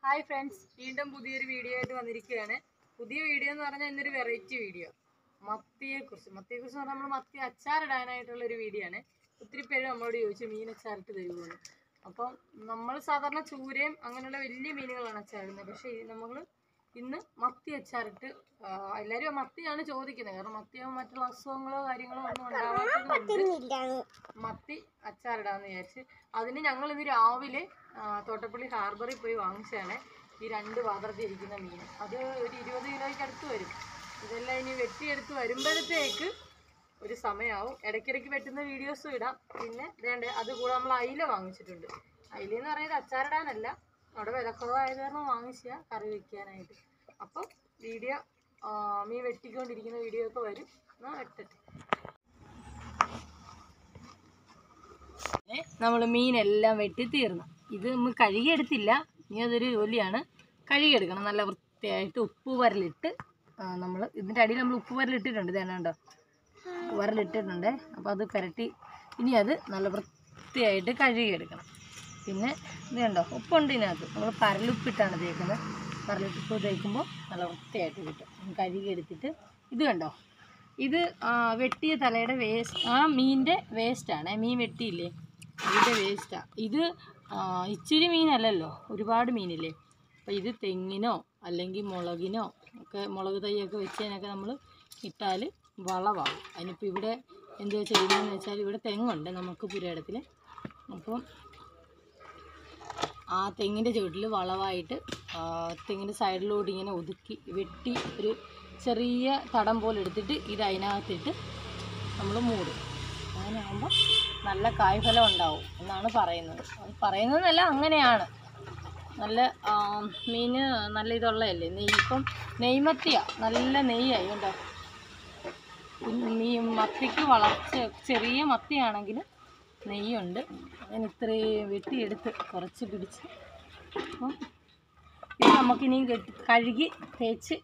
Hi friends, വീണ്ടും പുതിയൊരു video ആയിട്ട് വന്നിരിക്കുകയാണ്. പുതിയ വീഡിയോ എന്ന് പറഞ്ഞാൽ ഇന്നൊരു വെറൈറ്റി വീഡിയോ, മത്തിയെക്കുറിച്ച് പറഞ്ഞാൽ നമ്മൾ മത്തി അച്ചാറിടാനായിട്ടുള്ളൊരു വീഡിയോ ആണ്. ഒത്തിരി പേര് നമ്മളോട് ചോദിച്ചു മീൻ അച്ചാറിട്ട് തരുമെന്ന്. അപ്പം നമ്മൾ സാധാരണ ചൂരയും അങ്ങനെയുള്ള വലിയ മീനുകളാണ് അച്ചാറിടുന്നത്. പക്ഷേ നമ്മൾ ഇന്ന് മത്തി അച്ചാറിട്ട്, എല്ലാവരും മത്തിയാണ് ചോദിക്കുന്നത്. കാരണം മത്തിയാകുമ്പോൾ മറ്റുള്ള അസുഖങ്ങളോ കാര്യങ്ങളോ ഒന്നും ഉണ്ടാവാത്തതുകൊണ്ട് മത്തി അച്ചാറിടാമെന്ന് വിചാരിച്ച് അതിന് ഞങ്ങൾ ഇന്ന് രാവിലെ തോട്ടപ്പള്ളി ഹാർബറിൽ പോയി വാങ്ങിച്ചതാണ് ഈ 2 പാത്രത്തിൽ ഇരിക്കുന്ന മീൻ. അത് ഒരു 20 കിലോയ്ക്ക് അടുത്ത് വരും. ഇതെല്ലാം ഇനി വെട്ടിയെടുത്ത് വരുമ്പോഴത്തേക്ക് ഒരു സമയമാവും. ഇടയ്ക്കിടയ്ക്ക് വെട്ടുന്ന വീഡിയോസും ഇടാം. പിന്നെ വേണ്ട അതുകൂടെ നമ്മൾ അയില വാങ്ങിച്ചിട്ടുണ്ട്. അയിലെന്ന് പറയുന്നത് അച്ചാറിടാനല്ല, അവിടെ വിലക്കുറവായത് കാരണം വാങ്ങിച്ചാൽ കറി വയ്ക്കാനായിട്ട്. അപ്പം വീഡിയോ മീൻ വെട്ടിക്കൊണ്ടിരിക്കുന്ന വീഡിയോ ഒക്കെ വരും. എന്നാൽ വെട്ടട്ടെ. നമ്മൾ മീനെല്ലാം വെട്ടി തീർന്നു. ഇത് നമ്മൾ കഴുകിയെടുത്തില്ല, ഇനി അതൊരു ജോലിയാണ്. കഴുകിയെടുക്കണം നല്ല വൃത്തിയായിട്ട്. ഉപ്പ് വരലിട്ട് നമ്മൾ ഇതിൻ്റെ അടിയിൽ നമ്മൾ ഉപ്പ് വരലിട്ടിട്ടുണ്ട്. ഇതേണ്ടോ, ഉപ്പ് വരലിട്ടിട്ടുണ്ട്. അപ്പോൾ അത് പുരട്ടി ഇനി അത് നല്ല വൃത്തിയായിട്ട് കഴുകിയെടുക്കണം. പിന്നെ ഇത് കണ്ടോ, ഉപ്പുണ്ട് ഇതിനകത്ത്. നമ്മൾ പരലുപ്പിട്ടാണ് തേക്കുന്നത്. പരലുപ്പ് തേക്കുമ്പോൾ നല്ല വൃത്തിയായിട്ട് കിട്ടും. കഴുകിയെടുത്തിട്ട് ഇത് കണ്ടോ, ഇത് വെട്ടിയ തലയുടെ വേസ്റ്റ്, ആ മീനിൻ്റെ വേസ്റ്റാണ്. മീൻ വെട്ടിയില്ലേ, ഇതിൻ്റെ വേസ്റ്റാണ്. ഇത് ഇച്ചിരി മീനല്ലല്ലോ, ഒരുപാട് മീനില്ലേ. അപ്പോൾ ഇത് തെങ്ങിനോ അല്ലെങ്കിൽ മുളകിനോ ഒക്കെ, മുളക് തൈയൊക്കെ വെച്ചതിനൊക്കെ നമ്മൾ ഇട്ടാൽ വളമാകും. അതിനിപ്പോൾ ഇവിടെ എന്ത് ചെയ്യുന്നതെന്ന് വെച്ചാൽ, ഇവിടെ തെങ്ങുണ്ട് നമുക്ക് പുരയിടത്തിൽ. അപ്പം ആ തെങ്ങിൻ്റെ ചുവട്ടിൽ വളമായിട്ട് തെങ്ങിൻ്റെ സൈഡിലോട്ട് ഇങ്ങനെ ഒതുക്കി വെട്ടി ഒരു ചെറിയ തടം പോലെ എടുത്തിട്ട് ഇത് അതിനകത്തിട്ട് നമ്മൾ മൂടും. അങ്ങനെ ആകുമ്പോൾ നല്ല കായ്ഫലം ഉണ്ടാവും എന്നാണ് പറയുന്നത്. അത് പറയുന്നതെന്നല്ല, അങ്ങനെയാണ്. നല്ല മീൻ നല്ല ഇതുള്ളതല്ലേ. നെയ്യ് ഇപ്പം നെയ്മത്തിയാണ്, നല്ല നെയ്യായി ഉണ്ടോ. മത്തിക്ക് വളർച്ച ചെറിയ മത്തിയാണെങ്കിൽ നെയ്യുണ്ട്. ഞാൻ ഇത്രയും വെട്ടിയെടുത്ത് കുറച്ച് പിടിച്ച്. അപ്പം ഇത് നമുക്കിനിയും കഴുകി തേച്ച്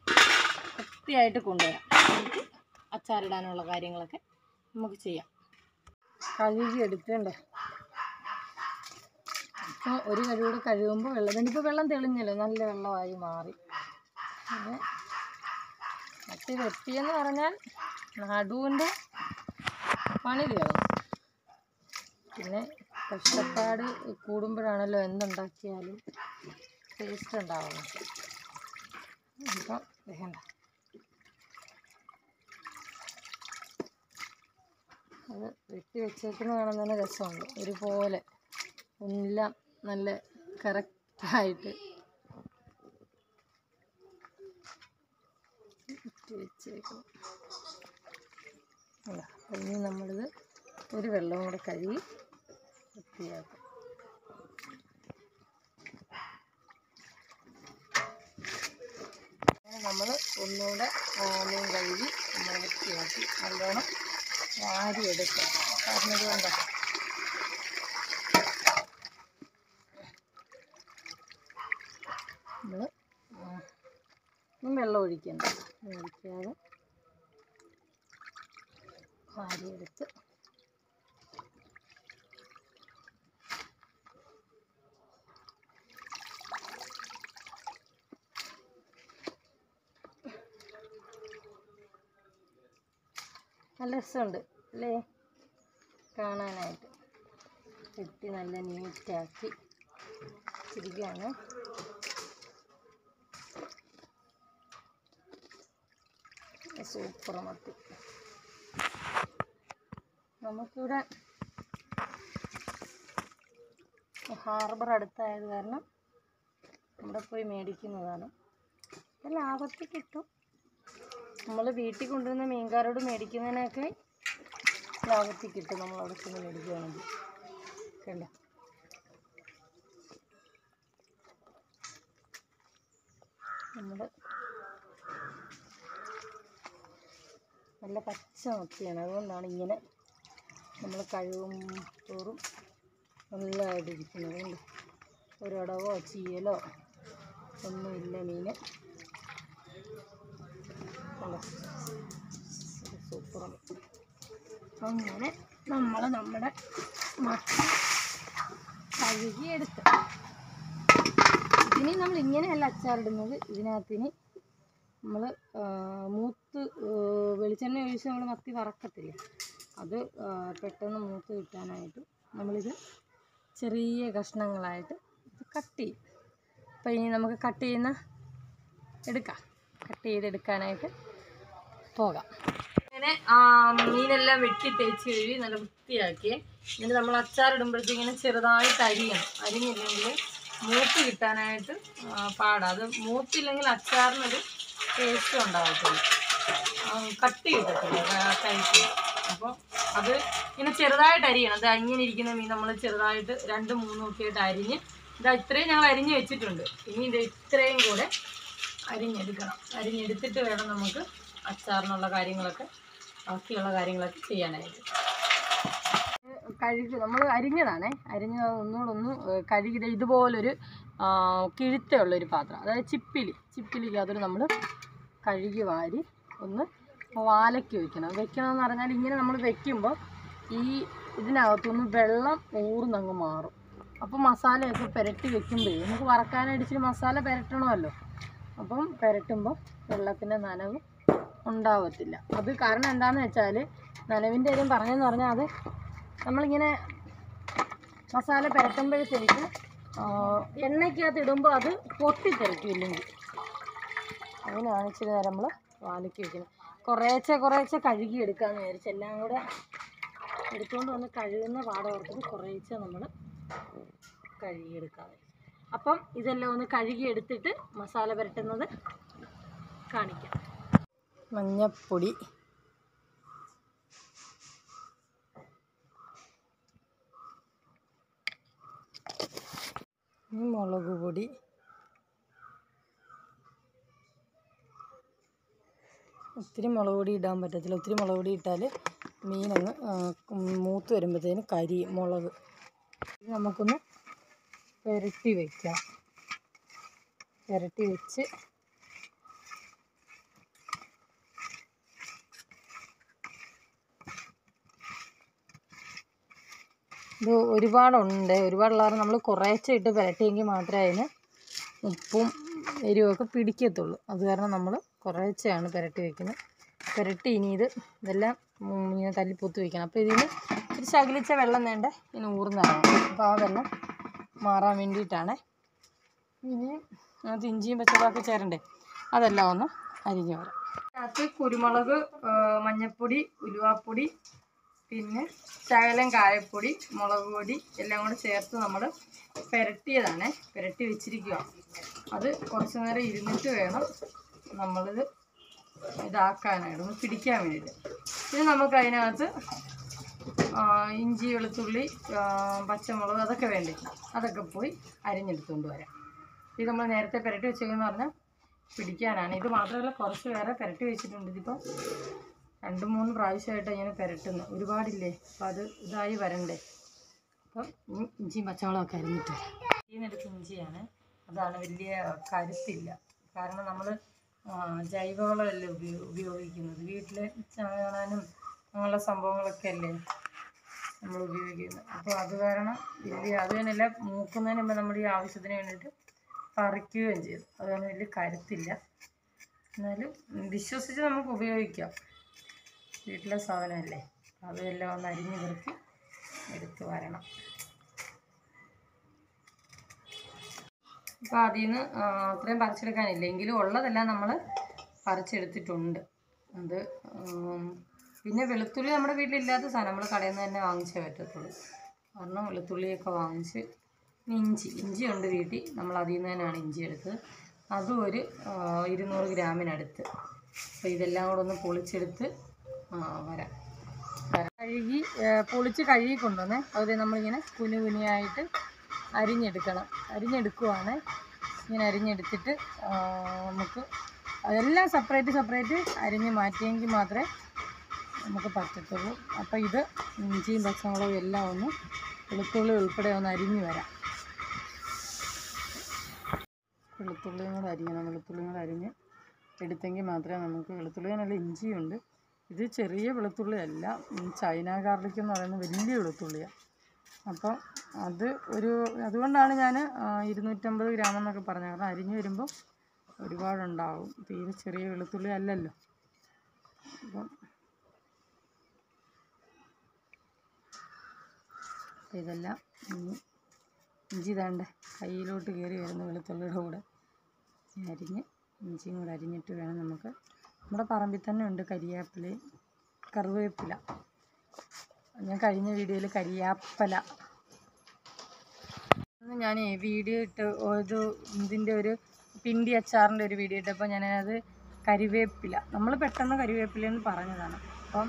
വൃത്തിയായിട്ട് കൊണ്ടുവരാം. എന്നിട്ട് അച്ചാറിടാനുള്ള കാര്യങ്ങളൊക്കെ നമുക്ക് ചെയ്യാം. കഴുകി എടുക്കണ്ടേ. അപ്പോൾ ഒരു കഴുകൂടെ കഴുകുമ്പോൾ വെള്ളത്തിനിപ്പോൾ വെള്ളം തെളിഞ്ഞല്ലോ, നല്ല വെള്ളമായി മാറി. പിന്നെ മത്തി വെട്ടിയെന്ന് പറഞ്ഞാൽ നടുവിൻ്റെ പണി തീർന്നു. പിന്നെ കഷ്ടപ്പാട് കൂടുമ്പോഴാണല്ലോ എന്തുണ്ടാക്കിയാലും ടേസ്റ്റ് ഉണ്ടാവുന്നത്. അപ്പം വേണ്ട, അത് വെട്ടി വെച്ചേക്കുന്ന കാണാൻ തന്നെ രസമുണ്ട്. ഒരുപോലെ എല്ലാം നല്ല കറക്റ്റായിട്ട് വെട്ടി വെച്ചേക്കണം. ഇനി നമ്മളിത് ഒരു വെള്ളവും കൂടെ കഴുകി വൃത്തിയാക്കും. നമ്മൾ ഒന്നുകൂടെ മീൻ കഴുകി നമ്മൾ വൃത്തിയാക്കി നല്ലോണം വാരിയെടുക്കുക. കാരണം ഇത് വേണ്ട, നമ്മൾ വെള്ളം ഒഴിക്കണ്ട, ഒഴിക്കാതെ വാരിയെടുത്ത് നല്ല രസമുണ്ട് അല്ലേ കാണാനായിട്ട്. വെട്ടി നല്ല നീറ്റാക്കി ഇരിക്കുകയാണ്. സൂപ്പർ മത്തി. നമുക്കിവിടെ ഹാർബർ അടുത്തായത് കാരണം ഇവിടെ പോയി മേടിക്കുന്നതാണ്. അപ്പം ലാഭത്തിൽ കിട്ടും. നമ്മൾ വീട്ടിൽ കൊണ്ടുവരുന്ന മീൻകാരോട് മേടിക്കുന്നതിനൊക്കെ ലാഭത്തിൽ കിട്ടും നമ്മൾ അവിടെ ചെന്ന് മേടിക്കുകയാണെങ്കിൽ. കണ്ട, നമ്മൾ നല്ല പച്ച മത്തിയാണ്. അതുകൊണ്ടാണ് ഇങ്ങനെ നമ്മൾ കഴുകും തോറും നല്ലതായിട്ട് ഇരിക്കുന്നത്. കൊണ്ട് ഒരടവോ ചീയലോ ഒന്നുമില്ല മീൻ. സൂപ്പർ. അങ്ങനെ നമ്മുടെ മത്തി കഴുകിയെടുത്ത് ഇനി നമ്മൾ ഇങ്ങനെയല്ല അച്ചാറിടുന്നത്. ഇതിനകത്തിന് നമ്മൾ മൂത്ത് വെളിച്ചെണ്ണ ഒഴിച്ച് നമ്മൾ മത്തി വറക്കത്തില്ല, അത് പെട്ടെന്ന് മൂത്ത് കിട്ടാനായിട്ട് നമ്മളിത് ചെറിയ കഷ്ണങ്ങളായിട്ട് ഇത് കട്ട് ചെയ്യും. അപ്പോൾ ഇനി നമുക്ക് കട്ട് ചെയ്തെടുക്കാനായിട്ട് പോകാം. അങ്ങനെ മീനെല്ലാം വെട്ടി തേച്ച് കഴുകി നല്ല വൃത്തിയാക്കി എന്നിട്ട് നമ്മൾ അച്ചാറിടുമ്പോഴത്തേക്കിങ്ങനെ ചെറുതായിട്ട് അരിഞ്ഞില്ലെങ്കിൽ മൂത്ത് കിട്ടാനായിട്ട് പാടാം. അത് മൂത്തില്ലെങ്കിൽ അച്ചാറിനൊരു ടേസ്റ്റും ഉണ്ടാകത്തില്ല, കട്ടി കിട്ടത്തില്ല കഴിക്കുക. അപ്പോൾ അത് ഇങ്ങനെ ചെറുതായിട്ട് അരിയണം. അത് ഇങ്ങനെ ഇരിക്കുന്ന മീൻ നമ്മൾ ചെറുതായിട്ട് 2-3 ഒക്കെ ആയിട്ട് അരിഞ്ഞ് ഇത്രയും ഞങ്ങൾ അരിഞ്ഞ് വെച്ചിട്ടുണ്ട്. ഇനി ഇത്രയും കൂടെ അരിഞ്ഞെടുക്കണം. അരിഞ്ഞെടുത്തിട്ട് വേണം നമുക്ക് അച്ചാറിനുള്ള കാര്യങ്ങളൊക്കെ ബാക്കിയുള്ള കാര്യങ്ങളൊക്കെ ചെയ്യാനായിട്ട്. നമ്മൾ അരിഞ്ഞതാണ് ഒന്നുകൂടെ കഴുകി ഇതുപോലൊരു കിഴുത്തുള്ളൊരു പാത്രം, അതായത് ചിപ്പിലിക്കകത്തൊരു നമ്മൾ കഴുകി വാരി ഒന്ന് വാലയ്ക്ക് വെക്കണമെന്ന് പറഞ്ഞാൽ ഇങ്ങനെ നമ്മൾ വെക്കുമ്പോൾ ഇതിനകത്തുനിന്ന് വെള്ളം ഊർന്നങ്ങ് മാറും. അപ്പോൾ മസാലയൊക്കെ പുരട്ടി വെക്കുമ്പോഴേ നമുക്ക് വറക്കാനായിട്ട് മസാല പുരട്ടണമല്ലോ. അപ്പം പുരട്ടുമ്പോൾ വെള്ളത്തിൻ്റെ നനവ് ഉണ്ടാവത്തില്ല. അത് കാരണം എന്താണെന്ന് വെച്ചാൽ, നനവിൻ്റെ കാര്യം പറഞ്ഞതെന്ന് പറഞ്ഞാൽ അത് നമ്മളിങ്ങനെ മസാല പുരട്ടുമ്പോഴത്തേക്ക് എണ്ണയ്ക്കകത്ത് ഇടുമ്പോൾ അത് പൊട്ടിത്തെറിക്കില്ലെങ്കിൽ, അങ്ങനെയാണ് ഇച്ചിരി നേരം നമ്മൾ വാലയ്ക്ക് വെക്കുന്നത്. കുറേശ്ശെ കഴുകിയെടുക്കാമെന്ന് വിചാരിച്ചു. എല്ലാം കൂടെ എടുത്തുകൊണ്ട് വന്ന് കഴുകുന്ന പാടോർത്തത് കുറേശ്ശെ നമ്മൾ കഴുകിയെടുക്കാതെ. അപ്പം ഇതെല്ലാം ഒന്ന് കഴുകിയെടുത്തിട്ട് മസാല പുരട്ടുന്നത് കാണിക്കാം. മഞ്ഞപ്പൊടി, മുളക് പൊടി, ഒത്തിരി മുളക് പൊടി ഇടാൻ പറ്റത്തില്ല. ഒത്തിരി മുളക് പൊടി ഇട്ടാൽ മീനങ്ങ് മൂത്ത് വരുമ്പോഴത്തേന് കരിയും മുളക്. ഇത് നമുക്കൊന്ന് പുരട്ടി വയ്ക്കാം. പുരട്ടി വെച്ച് ഇത് ഒരുപാടുള്ളവർ നമ്മൾ കുറേശ്ശെ ഇട്ട് പുരട്ടിയെങ്കിൽ മാത്രമേ അതിന് ഉപ്പും എരിവൊക്കെ പിടിക്കത്തുള്ളൂ. അത് കാരണം നമ്മൾ കുറേശ്ശെയാണ് പുരട്ടി വയ്ക്കുന്നത്. പുരട്ടി ഇനി ഇതെല്ലാം ഇങ്ങനെ തല്ലിപ്പൊത്തി വയ്ക്കണം. അപ്പോൾ ഇതിന് ഒരു ശകലിച്ച വെള്ളം വേണ്ടേ ഇനി ഊർന്നിറങ്ങും. അപ്പോൾ ആ വെള്ളം മാറാൻ വേണ്ടിയിട്ടാണ്. ഇനിയും അത് ഇഞ്ചിയും പച്ചമുളകൊക്കെ ചേരണ്ടേ, അതെല്ലാം ഒന്ന് അരിഞ്ഞു വരാം. അതിനകത്ത് കുരുമുളക്, മഞ്ഞൾപ്പൊടി, ഉലുവാപ്പൊടി, പിന്നെ ശകലം കായപ്പൊടി, മുളക് പൊടി എല്ലാം കൂടെ ചേർത്ത് നമ്മൾ പുരട്ടി വെച്ചിരിക്കുക. അത് കുറച്ച് നേരം ഇരുന്നിട്ട് വേണം നമ്മളിത് ഇതാക്കാനായിട്ട്, ഒന്ന് പിടിക്കാൻ വേണ്ടിയിട്ട്. പിന്നെ നമുക്ക് അതിനകത്ത് ഇഞ്ചി, വെളുത്തുള്ളി, പച്ചമുളക് അതൊക്കെ വേണ്ടേ, അതൊക്കെ പോയി അരിഞ്ഞെടുത്തുകൊണ്ട് വരാം. ഇത് നമ്മൾ നേരത്തെ പുരട്ടി വെച്ചതെന്ന് പറഞ്ഞാൽ പിടിക്കാനാണ്. ഇത് മാത്രമല്ല കുറച്ച് വേറെ പുരട്ടി വെച്ചിട്ടുണ്ട്. ഇതിപ്പോൾ 2-3 പ്രാവശ്യമായിട്ട് ഇങ്ങനെ പുരട്ടുന്നു, ഒരുപാടില്ലേ. അപ്പോൾ അത് ഇതായി വരണ്ടേ. അപ്പം ഇഞ്ചിയും പച്ചമുളകൊക്കെ അരിഞ്ഞിട്ട് വരാം. ഇതിനെടുത്ത് ഇഞ്ചിയാണ്, അതാണ് വലിയ കരുത്തില്ല. കാരണം നമ്മൾ ജൈവവളമല്ലേ ഉപയോഗിക്കുന്നത്, വീട്ടിൽ ചാണാനും അങ്ങനെയുള്ള സംഭവങ്ങളൊക്കെ അല്ലേ നമ്മൾ ഉപയോഗിക്കുന്നത്. അപ്പോൾ അത് കാരണം അത് തന്നെയല്ല, മൂക്കുന്നതിന് മുമ്പ് നമ്മൾ ഈ ആവശ്യത്തിന് വേണ്ടിയിട്ട് പറിക്കുകയും ചെയ്തു. അതുകൊണ്ട് വലിയ കരുത്തില്ല, എന്നാലും വിശ്വസിച്ച് നമുക്ക് ഉപയോഗിക്കാം. വീട്ടിലെ സാധനമല്ലേ, അതെല്ലാം ഒന്ന് അരിഞ്ഞ് പെറുക്കി എടുത്ത് വരണം. അപ്പോൾ അതിൽ നിന്ന് അത്രയും പറിച്ചെടുക്കാനില്ല, എങ്കിലും ഉള്ളതെല്ലാം നമ്മൾ പറിച്ചെടുത്തിട്ടുണ്ട്. അത് പിന്നെ വെളുത്തുള്ളി നമ്മുടെ വീട്ടിലില്ലാത്ത സാധനം, നമ്മൾ കടയിൽ നിന്ന് തന്നെ വാങ്ങിച്ചേ പറ്റത്തുള്ളൂ. കാരണം വെളുത്തുള്ളിയൊക്കെ വാങ്ങിച്ച്, ഇഞ്ചിയുണ്ട് വീട്ടിൽ, നമ്മൾ അതിൽ നിന്ന് തന്നെയാണ് ഇഞ്ചി എടുത്തത്. അതും ഒരു 200 ഗ്രാമിനടുത്ത്. അപ്പോൾ ഇതെല്ലാം കൂടെ ഒന്ന് പൊളിച്ചെടുത്ത് വരാം. പൊളിച്ച് കഴുകി കൊണ്ടുവന്നേ. അത് നമ്മളിങ്ങനെ കുനുകുനിയായിട്ട് അരിഞ്ഞെടുക്കുവാണ്. ഇങ്ങനെ അരിഞ്ഞെടുത്തിട്ട് നമുക്ക് അതെല്ലാം സെപ്പറേറ്റ് അരിഞ്ഞ് മാറ്റിയെങ്കിൽ മാത്രമേ നമുക്ക് പറ്റത്തുള്ളൂ. അപ്പോൾ ഇത് ഇഞ്ചിയും പച്ചമുളകും എല്ലാം ഒന്ന്, വെളുത്തുള്ളി ഉൾപ്പെടെ ഒന്ന് അരിഞ്ഞ് വരാം. വെളുത്തുള്ളിയും കൂടെ അരിയണം. വെളുത്തുള്ളിയും കൂടെ അരിഞ്ഞ് എടുത്തെങ്കിൽ മാത്രമേ നമുക്ക്, വെളുത്തുള്ളി നല്ല ഇഞ്ചിയുണ്ട്. ഇത് ചെറിയ വെളുത്തുള്ളിയല്ല, ചൈന ഗാർലിക് എന്ന് പറയുന്നത് വലിയ വെളുത്തുള്ളിയാണ്. അപ്പോൾ അതുകൊണ്ടാണ് ഞാൻ 250 ഗ്രാം എന്നൊക്കെ പറഞ്ഞത്. കാരണം അരിഞ്ഞ് വരുമ്പോൾ ഒരുപാടുണ്ടാവും, തീരെ ചെറിയ വെളുത്തുള്ളി അല്ലല്ലോ. അപ്പം ഇതെല്ലാം ഇഞ്ചി വേണ്ട കയ്യിലോട്ട് കയറി വരുന്ന വെളുത്തുള്ളിയുടെ കൂടെ അരിഞ്ഞ് ഇഞ്ചിയും കൂടെ അരിഞ്ഞിട്ട് വേണം നമുക്ക്. നമ്മുടെ പറമ്പിൽ തന്നെ ഉണ്ട് കരിയാപ്പിലയും കറിവേപ്പില. ഞാൻ കഴിഞ്ഞ വീഡിയോയിൽ കരിയാപ്പല ഞാൻ വീഡിയോ ഇട്ട് ഇതിൻ്റെ ഒരു പിണ്ടി അച്ചാറിൻ്റെ ഒരു വീഡിയോ ഇട്ടപ്പോൾ ഞാനത് കരിവേപ്പില, നമ്മൾ പെട്ടെന്ന് കരിവേപ്പില എന്ന് പറഞ്ഞതാണ്. അപ്പം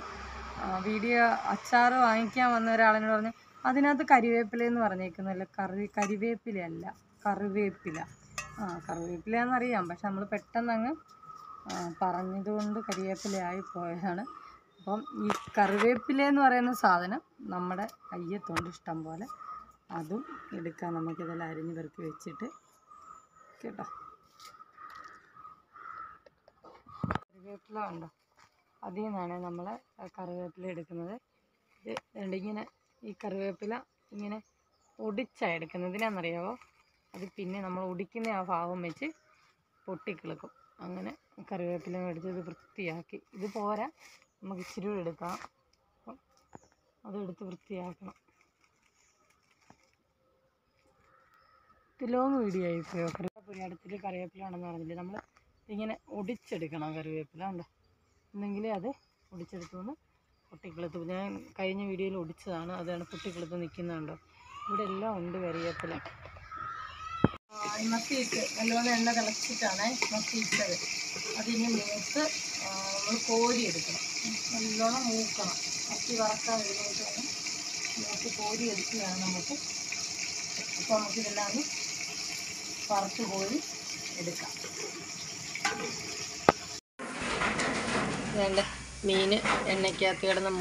വീഡിയോ അച്ചാർ വാങ്ങിക്കാൻ വന്ന ഒരാളിനോട് പറഞ്ഞു അതിനകത്ത് കരിവേപ്പില എന്ന് പറഞ്ഞേക്കുന്നല്ല, കരിവേപ്പിലയല്ല കറിവേപ്പില. കറിവേപ്പില എന്നറിയാം, പക്ഷെ നമ്മൾ പെട്ടെന്ന് അങ്ങ് പറഞ്ഞതുകൊണ്ട് കരിവേപ്പിലയായി പോയതാണ്. അപ്പം ഈ കറിവേപ്പില എന്ന് പറയുന്ന സാധനം നമ്മുടെ കയ്യത്തുണ്ട് ഇഷ്ടം പോലെ, അതും എടുക്കാം. നമുക്കിതെല്ലാം അരിഞ്ഞ് പെറുക്കി വെച്ചിട്ട് കേട്ടോ. കറിവേപ്പില ഉണ്ടോ, അതിൽ നിന്നാണ് നമ്മൾ കറിവേപ്പില എടുക്കുന്നത്. ഇത് ഇങ്ങനെ ഈ കറിവേപ്പില ഇങ്ങനെ ഒടിച്ചാണ് എടുക്കുന്നത്. ഇതിനാണെന്നറിയാവോ, അത് പിന്നെ നമ്മൾ ഒടിക്കുന്ന ആ ഭാഗം വെച്ച് പൊട്ടിക്കിളക്കും. അങ്ങനെ കറിവേപ്പില എടുത്ത് ഇത് വൃത്തിയാക്കി, ഇത് പോരാ നമുക്ക് ഇച്ചിരി കൂടി എടുക്കാം. അപ്പം അതെടുത്ത് വൃത്തിയാക്കണം. Long video ആയിപ്പോയോ? അടുത്തിൽ കറിവേപ്പില ഉണ്ടെന്ന് പറഞ്ഞില്ലേ, നമ്മൾ ഇങ്ങനെ ഒടിച്ചെടുക്കണം കറിവേപ്പില ഉണ്ടോ, എന്നെങ്കിലേ അത് ഒടിച്ചെടുത്തുനിന്ന് പൊട്ടിക്കിളുത്ത്. ഞാൻ കഴിഞ്ഞ വീഡിയോയിൽ ഒടിച്ചതാണ്, അതാണ് പൊട്ടിക്കിളുത്ത് നിൽക്കുന്നുണ്ടോ. ഇവിടെ എല്ലാം ഉണ്ട് കറിവേപ്പില. മത്തിയിട്ട് നല്ലോണം എണ്ണ തിളച്ചിട്ടാണ് മത്തിയിട്ടത്. അതിന് മൂത്ത് നമ്മൾ കോരിയെടുക്കണം, നല്ലോണം മൂക്കണം. മത്തി വറക്കാൻ വരുന്നതായിട്ട് വേണം മൂത്ത് കോരിയെടുക്കുകയാണ് നമുക്ക്. അപ്പോൾ നമുക്കിതെല്ലാം വറുത്ത് കോരി എടുക്കാം. വേണ്ട മീൻ എണ്ണയ്ക്കകത്ത് കിടന്ന്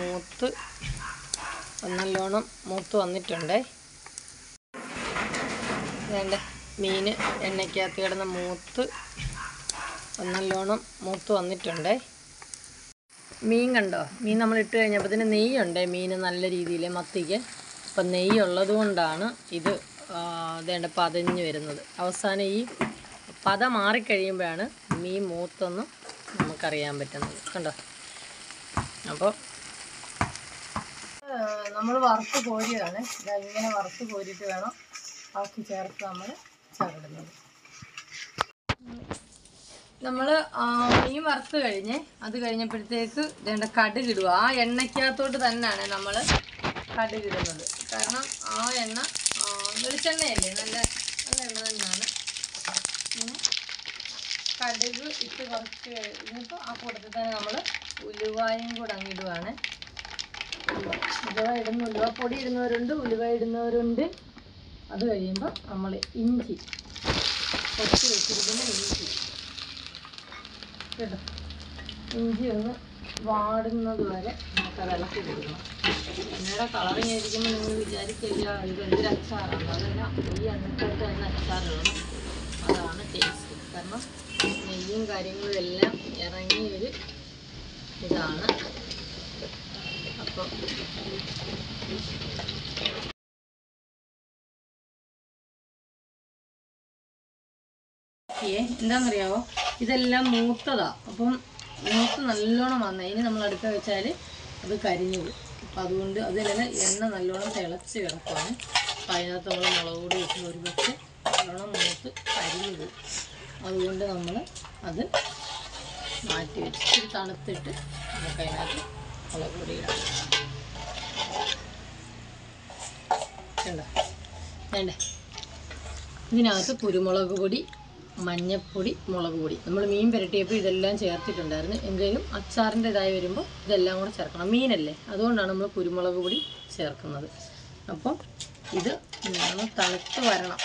നല്ലോണം മൂത്ത് വന്നിട്ടുണ്ടേ. വേണ്ട മീൻ എണ്ണയ്ക്കകത്ത് കിടന്ന് നല്ലോണം മൂത്ത് വന്നിട്ടുണ്ടേ. മീൻ കണ്ടോ, മീൻ നമ്മൾ ഇട്ട് കഴിഞ്ഞപ്പോൾ ഇതിന് നെയ്യുണ്ടേ മീൻ നല്ല രീതിയിൽ മത്തിക്ക്. അപ്പം നെയ്യുള്ളത് കൊണ്ടാണ് ഇത് വേണ്ട പതഞ്ഞ് വരുന്നത്. അവസാനം ഈ പത മാറിക്കഴിയുമ്പോഴാണ് മീൻ മൂത്തൊന്ന് നമുക്കറിയാൻ പറ്റുന്നത് കണ്ടോ. അപ്പോൾ നമ്മൾ വറുത്ത് കോരിയതാണ്, ഇങ്ങനെ വറുത്ത് കോരിയിട്ട് വേണം ബാക്കി ചേർത്ത് നമ്മൾ ചേർക്കുന്നത്. നമ്മൾ മീൻ വറുത്ത് അത് കഴിഞ്ഞപ്പോഴത്തേക്ക് വേണ്ട കടുകിടുക. ആ എണ്ണയ്ക്കകത്തോട്ട് തന്നെയാണ് നമ്മൾ കടുകിടുന്നത്. കാരണം ആ എണ്ണ വെളിച്ചെണ്ണയല്ലേ, നല്ല എണ്ണ തന്നെയാണ്. കടുക് ഇട്ട് കുറച്ച് കഴിഞ്ഞപ്പോൾ ആ കൂട്ടത്തിൽ തന്നെ നമ്മൾ ഉലുവായും കൂടെ അങ്ങിടുവാണ്. ഉലുവപ്പൊടി ഇടുന്നവരുണ്ട്, ഉലുവ ഇടുന്നവരുണ്ട്. അത് കഴിയുമ്പോൾ നമ്മൾ ഇഞ്ചി പൊട്ടി വെച്ചിരിക്കുന്ന ഇഞ്ചി കേട്ടോ, ഇഞ്ചി ഒന്ന് വാടുന്നത് വരെ നമുക്കത് ഇളക്കി കൊടുക്കണം. എണ്ണയുടെ കളറിങ് ആയിരിക്കുമ്പോൾ നിങ്ങൾ വിചാരിക്കില്ല ഇത് എന്തൊരു അച്ചാറാണ്. അതല്ല, ഈ എണ്ണക്കകത്ത് തന്നെ അച്ചാറുകളാണ്, അതാണ് ടേസ്റ്റ്. കാരണം നെയ്യും കാര്യങ്ങളും എല്ലാം ഇറങ്ങി ഒരു ഇതാണ്. അപ്പം എന്താണെന്നറിയാവോ, ഇതെല്ലാം മൂത്തതാ. അപ്പം മൂത്ത് നല്ലോണം വന്ന ഇനി നമ്മൾ അടുത്ത വെച്ചാൽ അത് കരിഞ്ഞു പോകും. അപ്പം അതുകൊണ്ട് അതിലെല്ലാം എണ്ണ നല്ലോണം തിളച്ച് കിടക്കുകയാണ്. അപ്പം അതിനകത്ത് നമ്മൾ മുളക് പൊടി വെച്ച് ഒരു പക്ഷേ നല്ലോണം മൂത്ത് കരിഞ്ഞു പോകും. അതുകൊണ്ട് നമ്മൾ അത് മാറ്റി വെച്ച് ഇച്ചിരി തണുത്തിട്ട് നമുക്ക് അതിനകത്ത് മുളക് പൊടി ഇടാം. വേണ്ടേ, ഇതിനകത്ത് കുരുമുളക് പൊടി, മഞ്ഞൾപ്പൊടി, മുളക് പൊടി, നമ്മൾ മീൻ പുരട്ടിയപ്പോൾ ഇതെല്ലാം ചേർത്തിട്ടുണ്ടായിരുന്നു. എങ്കിലും അച്ചാറിൻ്റെ ഇതായി വരുമ്പോൾ ഇതെല്ലാം കൂടെ ചേർക്കണം. മീനല്ലേ, അതുകൊണ്ടാണ് നമ്മൾ കുരുമുളക് പൊടി ചേർക്കുന്നത്. അപ്പം ഇത് തണുത്ത് വരണം,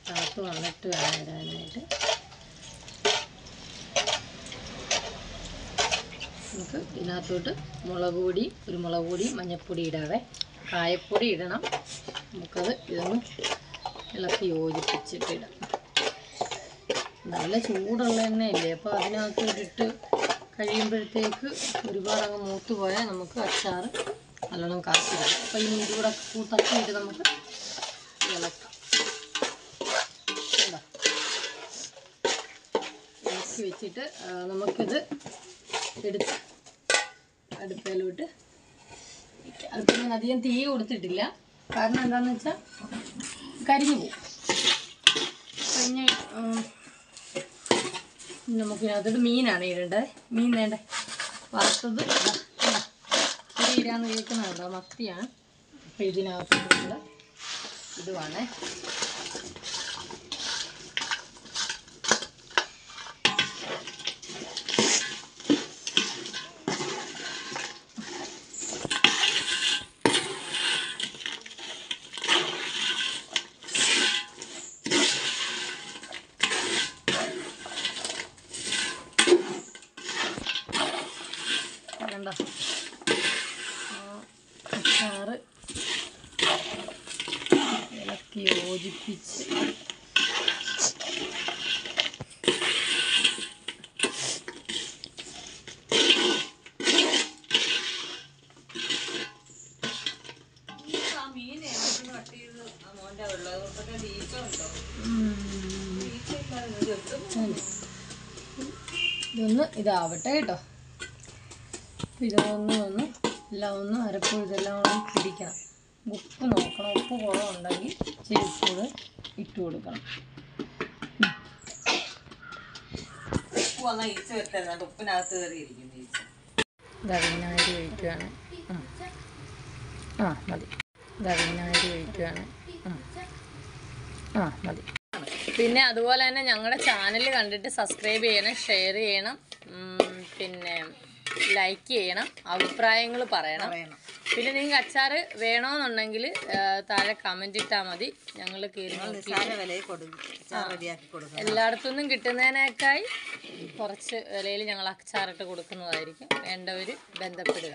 തണുത്ത് വന്നിട്ട് വേണം ഇടാനായിട്ട്. നമുക്ക് ഇതിനകത്തോട്ട് മുളക് പൊടി, കുരുമുളക് പൊടി, മഞ്ഞൾപ്പൊടി ഇടാവേ. കായപ്പൊടി ഇടണം. നമുക്കത് ഇതൊന്ന് ഇളക്കി യോജിപ്പിച്ചിട്ടിടാം. നല്ല ചൂടുള്ള എണ്ണയല്ലേ, അപ്പോൾ അതിനകത്ത് ഇട്ട് കഴിയുമ്പോഴത്തേക്ക് ഒരുപാട് അങ്ങ് മൂത്ത് പോയാൽ നമുക്ക് അച്ചാർ നല്ലോണം കറക്കി വരും. അപ്പോൾ ഇനി ഇതുകൂടെ തട്ടിയിട്ട് നമുക്ക് ഇളക്കാം. ഇളക്കി വെച്ചിട്ട് നമുക്കിത് എടുത്ത് അടുപ്പിലോട്ട് വയ്ക്കാം. അടുപ്പിൽ ഞാൻ അധികം തീ കൊടുത്തിട്ടില്ല, കാരണം എന്താണെന്ന് വെച്ചാൽ കരിഞ്ഞു പോകും. പിന്നെ നമുക്കിനകത്തോട്ട് മീനാണ് ഇടേണ്ടത്. മീൻ വേണ്ടേ വറുത്തത് ഇരാന്ന് കേൾക്കുന്നതുണ്ടോ, മത്തിയാണ്. അപ്പോൾ ഇതിനകത്തോട്ടുള്ള ഇതുവാണ്. കണ്ടോ അച്ചാറ് ഇളക്കി യോജിപ്പിച്ച് ഇതൊന്ന് ഇതാവട്ടെ കേട്ടോ. ഇതൊന്ന് എല്ലാം ഒന്ന് അരപ്പ് ഇതെല്ലാം ഒന്ന് പിടിക്കണം. ഉപ്പ് നോക്കണം, ഉപ്പ് കുറവുണ്ടെങ്കിൽ ചേർത്ത് ഇട്ട് കൊടുക്കണം. ഉപ്പിനകത്ത് കയറിയിരിക്കുന്നു. വിനാഗിരി ഒഴിക്കുകയാണ്. മതി. വിനാഗിരി ഒഴിക്കുകയാണ്. മതി. പിന്നെ അതുപോലെ തന്നെ ഞങ്ങളുടെ ചാനൽ കണ്ടിട്ട് സബ്സ്ക്രൈബ് ചെയ്യണം, ഷെയർ ചെയ്യണം, പിന്നെ ലൈക്ക് ചെയ്യണം, അഭിപ്രായങ്ങൾ പറയണം. പിന്നെ നിങ്ങൾക്ക് അച്ചാർ വേണമെന്നുണ്ടെങ്കിൽ താഴെ കമൻറ്റ് ഇട്ടാൽ മതി. ഞങ്ങൾ കയറി എല്ലായിടത്തുനിന്നും കിട്ടുന്നതിനേക്കായി കുറച്ച് വിലയിൽ ഞങ്ങൾ അച്ചാറിട്ട് കൊടുക്കുന്നതായിരിക്കും. വേണ്ടവർ ബന്ധപ്പെടുക.